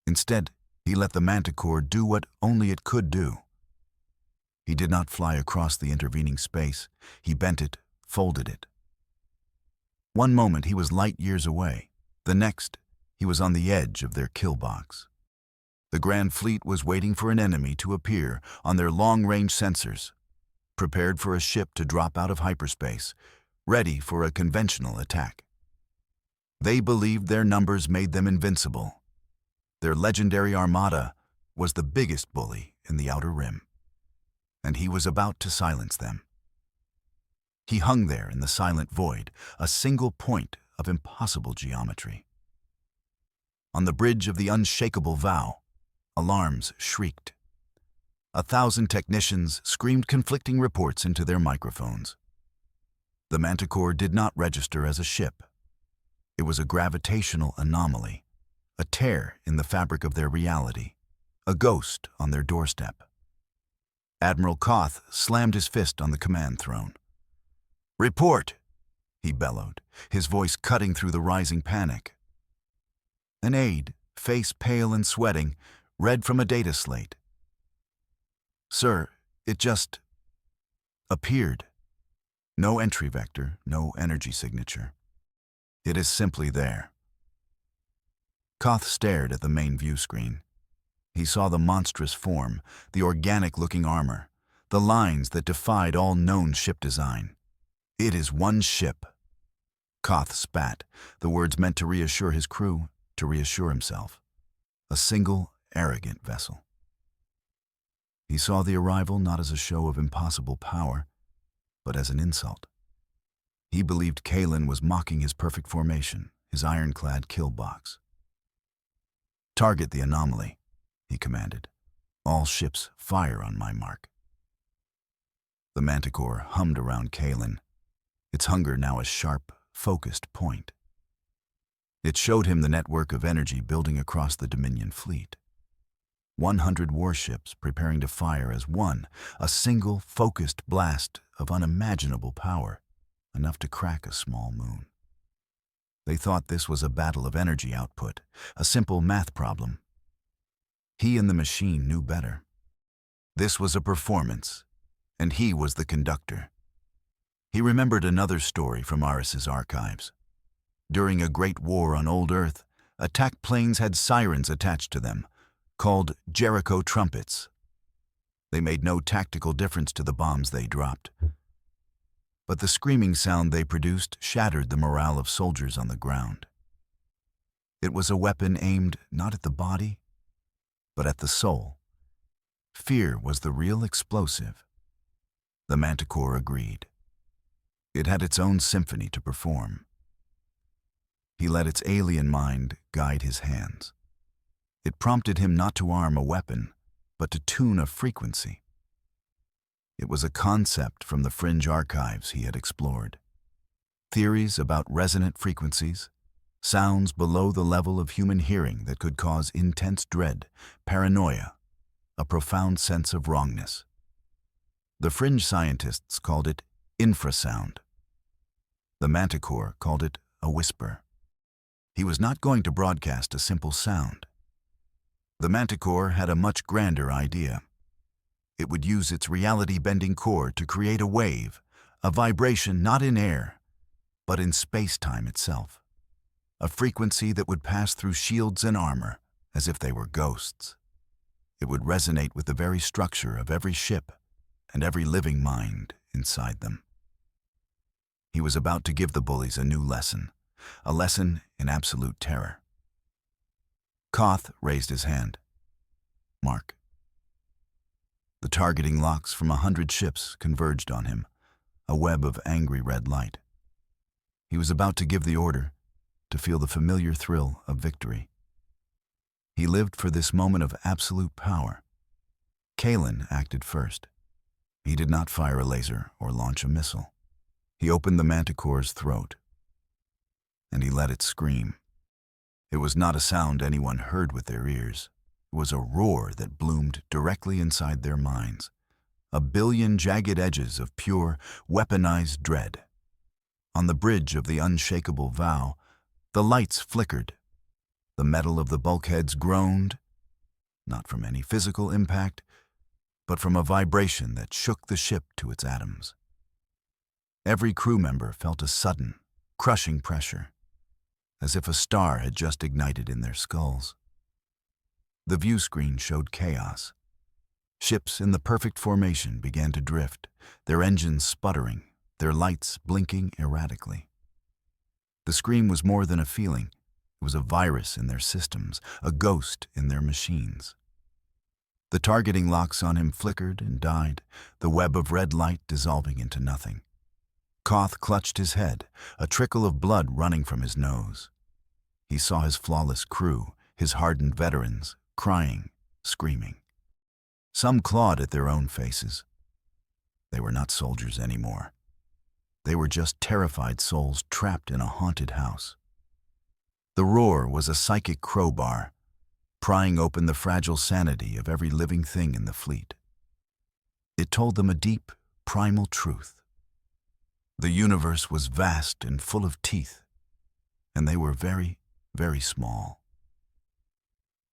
Instead, he let the Manticore do what only it could do. He did not fly across the intervening space. He bent it, folded it. One moment he was light years away. The next, he was on the edge of their kill box. The Grand Fleet was waiting for an enemy to appear on their long-range sensors, prepared for a ship to drop out of hyperspace, ready for a conventional attack. They believed their numbers made them invincible. Their legendary armada was the biggest bully in the Outer Rim, and he was about to silence them. He hung there in the silent void, a single point of impossible geometry. On the bridge of the unshakable vow, alarms shrieked. 1,000 technicians screamed conflicting reports into their microphones. The Manticore did not register as a ship. It was a gravitational anomaly, a tear in the fabric of their reality, a ghost on their doorstep. Admiral Koth slammed his fist on the command throne. "Report!" he bellowed, his voice cutting through the rising panic. An aide, face pale and sweating, read from a data slate. "Sir, it just appeared. No entry vector, no energy signature. It is simply there." Koth stared at the main view screen. He saw the monstrous form, the organic-looking armor, the lines that defied all known ship design. "It is one ship," Koth spat, the words meant to reassure his crew, to reassure himself. A single, arrogant vessel. He saw the arrival not as a show of impossible power, but as an insult. He believed Kalen was mocking his perfect formation, his ironclad kill box. "Target the anomaly," he commanded. "All ships fire on my mark." The Manticore hummed around Kalen, its hunger now a sharp, focused point. It showed him the network of energy building across the Dominion fleet. 100 warships preparing to fire as one, a single, focused blast of unimaginable power, enough to crack a small moon. They thought this was a battle of energy output, a simple math problem. He and the machine knew better. This was a performance, and he was the conductor. He remembered another story from Aris's archives. During a great war on old Earth, attack planes had sirens attached to them, called Jericho trumpets. They made no tactical difference to the bombs they dropped. But the screaming sound they produced shattered the morale of soldiers on the ground. It was a weapon aimed not at the body, but at the soul. Fear was the real explosive. The Manticore agreed. It had its own symphony to perform. He let its alien mind guide his hands. It prompted him not to arm a weapon, but to tune a frequency. It was a concept from the fringe archives he had explored. Theories about resonant frequencies, sounds below the level of human hearing that could cause intense dread, paranoia, a profound sense of wrongness. The fringe scientists called it infrasound. The Manticore called it a whisper. He was not going to broadcast a simple sound. The Manticore had a much grander idea. It would use its reality-bending core to create a wave, a vibration not in air, but in space-time itself. A frequency that would pass through shields and armor, as if they were ghosts. It would resonate with the very structure of every ship and every living mind inside them. He was about to give the bullies a new lesson, a lesson in absolute terror. Koth raised his hand. "Mark." The targeting locks from 100 ships converged on him, a web of angry red light. He was about to give the order, to feel the familiar thrill of victory. He lived for this moment of absolute power. Kalen acted first. He did not fire a laser or launch a missile. He opened the Manticore's throat, and he let it scream. It was not a sound anyone heard with their ears. It was a roar that bloomed directly inside their minds, a billion jagged edges of pure, weaponized dread. On the bridge of the unshakable vow, the lights flickered. The metal of the bulkheads groaned, not from any physical impact, but from a vibration that shook the ship to its atoms. Every crew member felt a sudden, crushing pressure, as if a star had just ignited in their skulls. The view screen showed chaos. Ships in the perfect formation began to drift, their engines sputtering, their lights blinking erratically. The scream was more than a feeling. It was a virus in their systems, a ghost in their machines. The targeting locks on him flickered and died, the web of red light dissolving into nothing. Koth clutched his head, a trickle of blood running from his nose. He saw his flawless crew, his hardened veterans, crying, screaming. Some clawed at their own faces. They were not soldiers anymore. They were just terrified souls trapped in a haunted house. The roar was a psychic crowbar, prying open the fragile sanity of every living thing in the fleet. It told them a deep, primal truth. The universe was vast and full of teeth, and they were very, very small.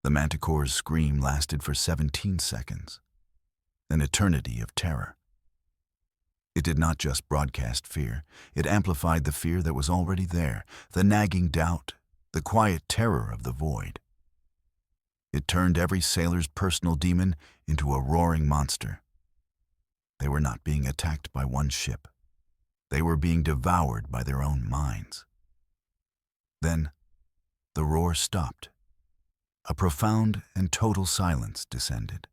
The Manticore's scream lasted for 17 seconds, an eternity of terror. It did not just broadcast fear, it amplified the fear that was already there, the nagging doubt, the quiet terror of the void. It turned every sailor's personal demon into a roaring monster. They were not being attacked by one ship. They were being devoured by their own minds. The roar stopped. A profound and total silence descended.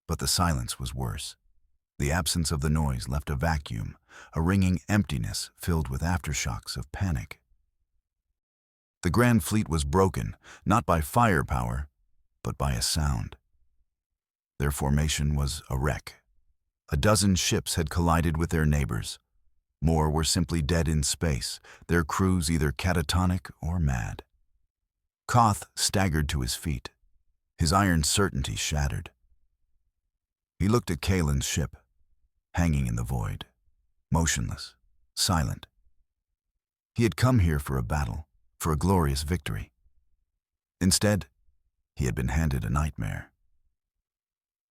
But the silence was worse. The absence of the noise left a vacuum, a ringing emptiness filled with aftershocks of panic. The Grand Fleet was broken, not by firepower, but by a sound. Their formation was a wreck. A dozen ships had collided with their neighbors. More were simply dead in space, their crews either catatonic or mad. Koth staggered to his feet, his iron certainty shattered. He looked at Kalen's ship, hanging in the void, motionless, silent. He had come here for a battle, for a glorious victory. Instead, he had been handed a nightmare.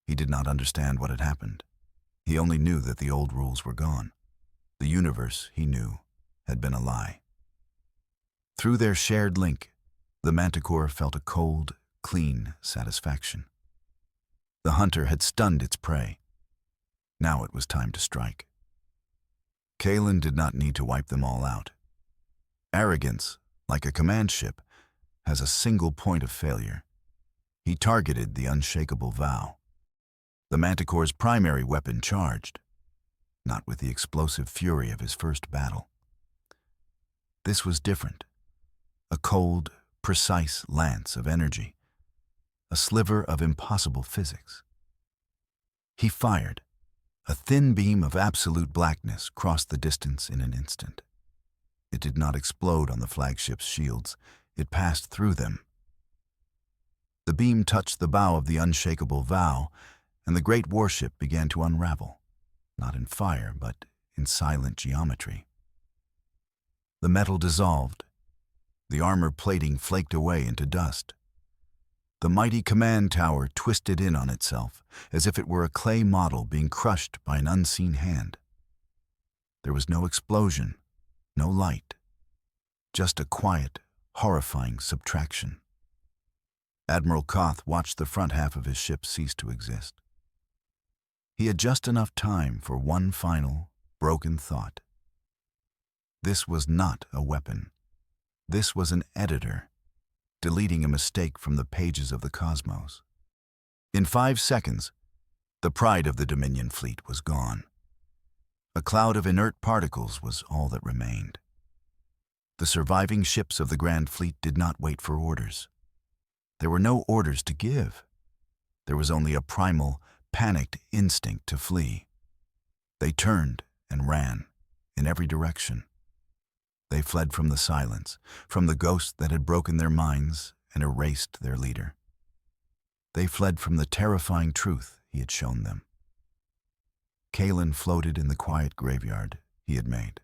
He did not understand what had happened. He only knew that the old rules were gone. The universe, he knew, had been a lie. Through their shared link, the manticore felt a cold, clean satisfaction. The hunter had stunned its prey. Now it was time to strike. Kalen did not need to wipe them all out. Arrogance, like a command ship, has a single point of failure. He targeted the unshakable vow. The manticore's primary weapon charged, not with the explosive fury of his first battle. This was different. A cold, precise lance of energy, a sliver of impossible physics. He fired. A thin beam of absolute blackness crossed the distance in an instant. It did not explode on the flagship's shields. It passed through them. The beam touched the bow of the unshakable vow, and the great warship began to unravel, not in fire, but in silent geometry. The metal dissolved. The armor plating flaked away into dust. The mighty command tower twisted in on itself, as if it were a clay model being crushed by an unseen hand. There was no explosion, no light, just a quiet, horrifying subtraction. Admiral Koth watched the front half of his ship cease to exist. He had just enough time for one final, broken thought. This was not a weapon. This was an editor, deleting a mistake from the pages of the cosmos. In 5 seconds, the pride of the Dominion fleet was gone. A cloud of inert particles was all that remained. The surviving ships of the Grand Fleet did not wait for orders. There were no orders to give. There was only a primal, panicked instinct to flee. They turned and ran in every direction. They fled from the silence, from the ghost that had broken their minds and erased their leader. They fled from the terrifying truth he had shown them. Kalen floated in the quiet graveyard he had made.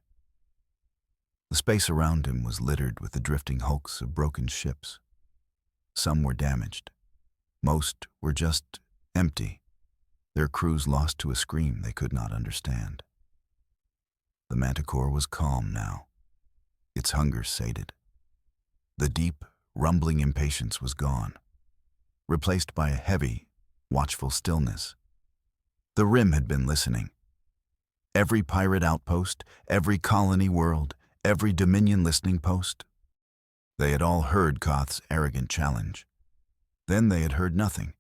The space around him was littered with the drifting hulks of broken ships. Some were damaged. Most were just empty, their crews lost to a scream they could not understand. The manticore was calm now. Its hunger sated. The deep, rumbling impatience was gone, replaced by a heavy, watchful stillness. The Rim had been listening. Every pirate outpost, every colony world, every Dominion listening post. They had all heard Koth's arrogant challenge. Then they had heard nothing.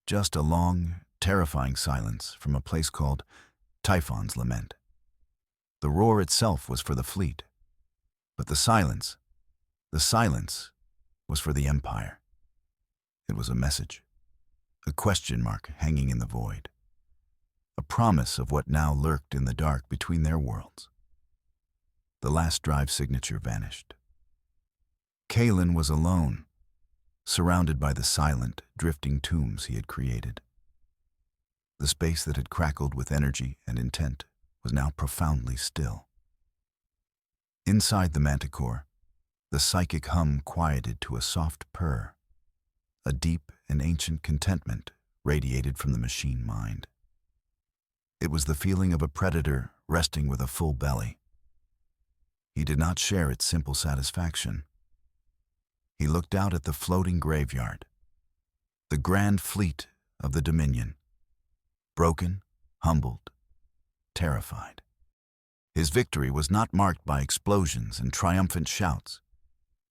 Just a long, terrifying silence from a place called Typhon's Lament. The roar itself was for the fleet. But the silence was for the Empire. It was a message, a question mark hanging in the void, a promise of what now lurked in the dark between their worlds. The last drive signature vanished. Kalen was alone, surrounded by the silent, drifting tombs he had created. The space that had crackled with energy and intent was now profoundly still. Inside the manticore, the psychic hum quieted to a soft purr. A deep and ancient contentment radiated from the machine mind. It was the feeling of a predator resting with a full belly. He did not share its simple satisfaction. He looked out at the floating graveyard, the Grand Fleet of the Dominion, broken, humbled, terrified. His victory was not marked by explosions and triumphant shouts.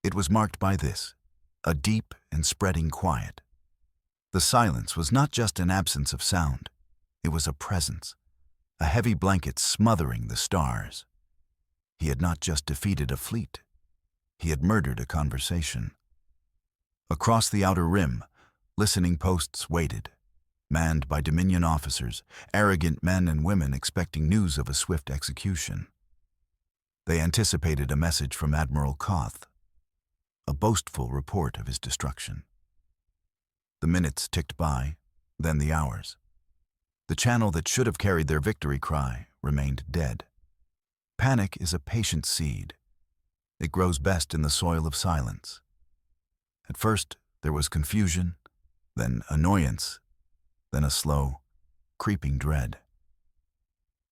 It was marked by this, a deep and spreading quiet. The silence was not just an absence of sound, it was a presence, a heavy blanket smothering the stars. He had not just defeated a fleet, he had murdered a conversation. Across the outer rim, listening posts waited, manned by Dominion officers, arrogant men and women expecting news of a swift execution. They anticipated a message from Admiral Koth, a boastful report of his destruction. The minutes ticked by, then the hours. The channel that should have carried their victory cry remained dead. Panic is a patient seed. It grows best in the soil of silence. At first, there was confusion, then annoyance, then a slow, creeping dread.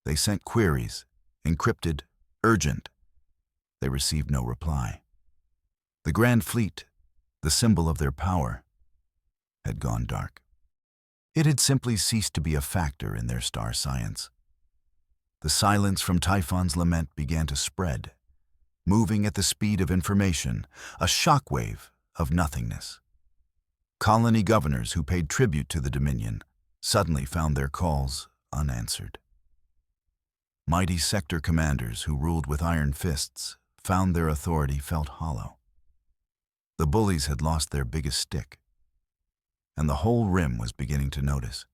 They sent queries, encrypted, urgent. They received no reply. The Grand Fleet, the symbol of their power, had gone dark. It had simply ceased to be a factor in their star science. The silence from Typhon's lament began to spread, moving at the speed of information, a shockwave of nothingness. Colony governors who paid tribute to the Dominion suddenly found their calls unanswered. Mighty sector commanders who ruled with iron fists found their authority felt hollow. The Bullies had lost their biggest stick, and the whole rim was beginning to notice.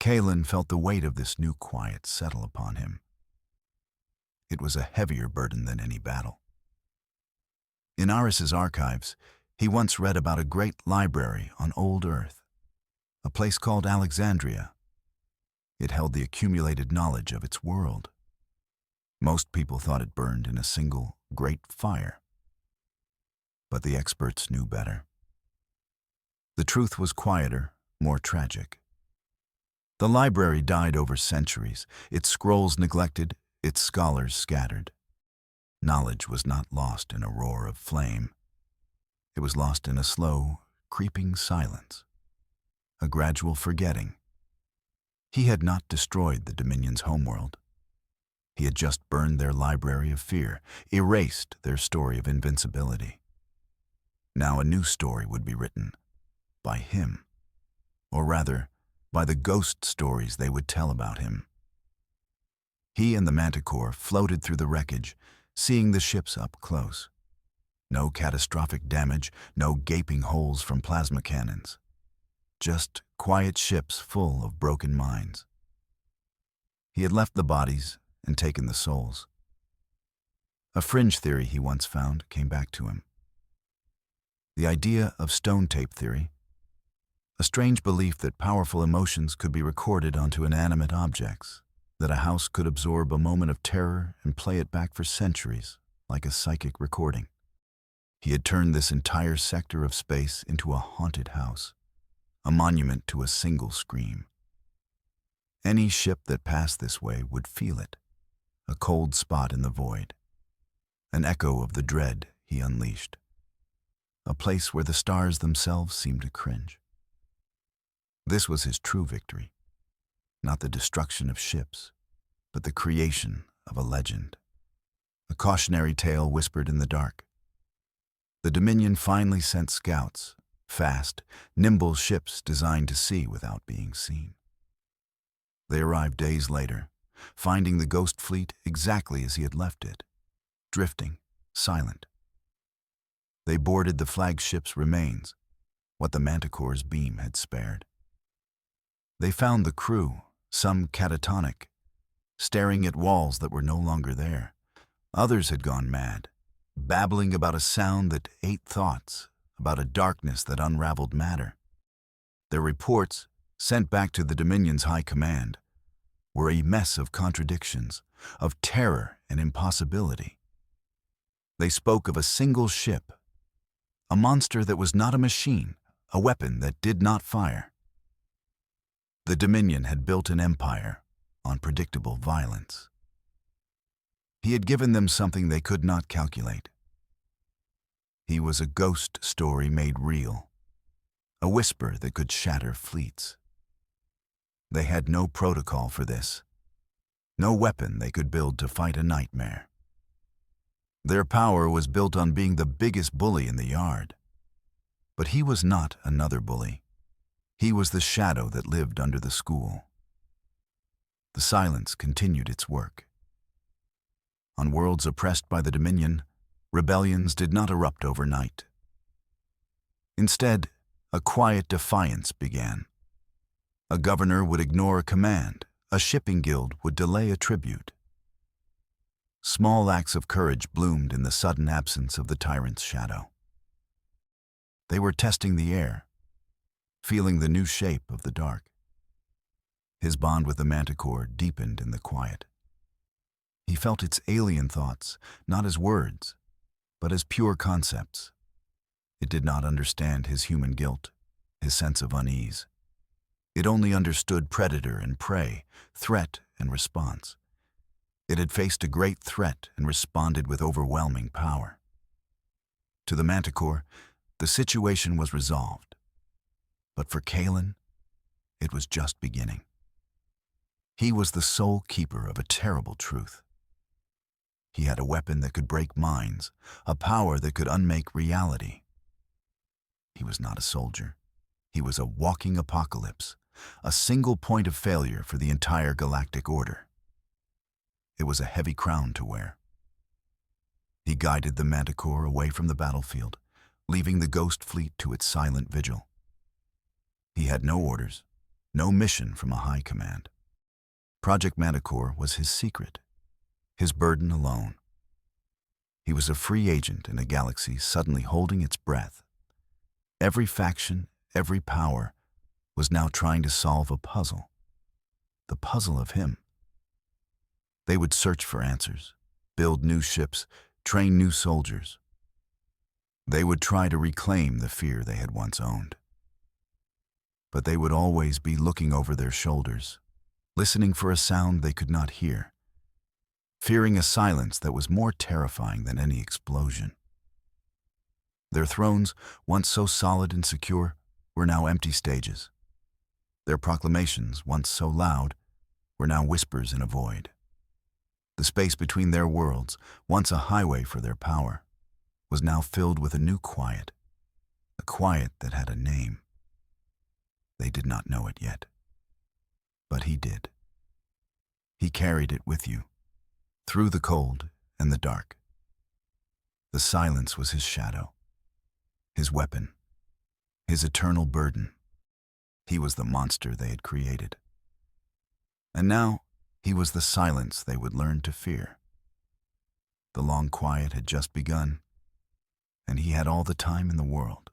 Kalen felt the weight of this new quiet settle upon him. It was a heavier burden than any battle. In Aris's archives, he once read about a great library on old Earth, a place called Alexandria. It held the accumulated knowledge of its world. Most people thought it burned in a single, great fire. But the experts knew better. The truth was quieter, more tragic. The library died over centuries, its scrolls neglected, its scholars scattered. Knowledge was not lost in a roar of flame. It was lost in a slow, creeping silence, a gradual forgetting. He had not destroyed the Dominion's homeworld. He had just burned their library of fear, erased their story of invincibility. Now a new story would be written, by him, or rather, by the ghost stories they would tell about him. He and the Manticore floated through the wreckage, seeing the ships up close. No catastrophic damage, no gaping holes from plasma cannons. Just quiet ships full of broken minds. He had left the bodies and taken the souls. A fringe theory he once found came back to him. The idea of stone tape theory, a strange belief that powerful emotions could be recorded onto inanimate objects, that a house could absorb a moment of terror and play it back for centuries, like a psychic recording. He had turned this entire sector of space into a haunted house, a monument to a single scream. Any ship that passed this way would feel it, a cold spot in the void, an echo of the dread he unleashed, a place where the stars themselves seemed to cringe. This was his true victory, not the destruction of ships, but the creation of a legend, a cautionary tale whispered in the dark. The Dominion finally sent scouts, fast, nimble ships designed to see without being seen. They arrived days later, finding the Ghost Fleet exactly as he had left it, drifting, silent. They boarded the flagship's remains, what the Manticore's beam had spared. They found the crew, some catatonic, staring at walls that were no longer there. Others had gone mad, babbling about a sound that ate thoughts, about a darkness that unraveled matter. Their reports, sent back to the Dominion's high command, were a mess of contradictions, of terror and impossibility. They spoke of a single ship, a monster that was not a machine, a weapon that did not fire. The Dominion had built an empire on predictable violence. He had given them something they could not calculate. He was a ghost story made real, a whisper that could shatter fleets. They had no protocol for this, no weapon they could build to fight a nightmare. Their power was built on being the biggest bully in the yard. But he was not another bully. He was the shadow that lived under the school. The silence continued its work. On worlds oppressed by the Dominion, rebellions did not erupt overnight. Instead, a quiet defiance began. A governor would ignore a command. A shipping guild would delay a tribute. Small acts of courage bloomed in the sudden absence of the tyrant's shadow. They were testing the air, feeling the new shape of the dark. His bond with the manticore deepened in the quiet. He felt its alien thoughts, not as words, but as pure concepts. It did not understand his human guilt, his sense of unease. It only understood predator and prey, threat and response. It had faced a great threat and responded with overwhelming power. To the manticore, the situation was resolved. But for Kalen, it was just beginning. He was the sole keeper of a terrible truth. He had a weapon that could break minds, a power that could unmake reality. He was not a soldier. He was a walking apocalypse, a single point of failure for the entire galactic order. It was a heavy crown to wear. He guided the manticore away from the battlefield, leaving the ghost fleet to its silent vigil. He had no orders, no mission from a high command. Project Manticore was his secret, his burden alone. He was a free agent in a galaxy suddenly holding its breath. Every faction, every power, was now trying to solve a puzzle. The puzzle of him. They would search for answers, build new ships, train new soldiers. They would try to reclaim the fear they had once owned. But they would always be looking over their shoulders, listening for a sound they could not hear, fearing a silence that was more terrifying than any explosion. Their thrones, once so solid and secure, were now empty stages. Their proclamations, once so loud, were now whispers in a void. The space between their worlds, once a highway for their power, was now filled with a new quiet, a quiet that had a name. They did not know it yet, but he did. He carried it with you, through the cold and the dark. The silence was his shadow, his weapon, his eternal burden. He was the monster they had created. And now, he was the silence they would learn to fear. The long quiet had just begun, and he had all the time in the world.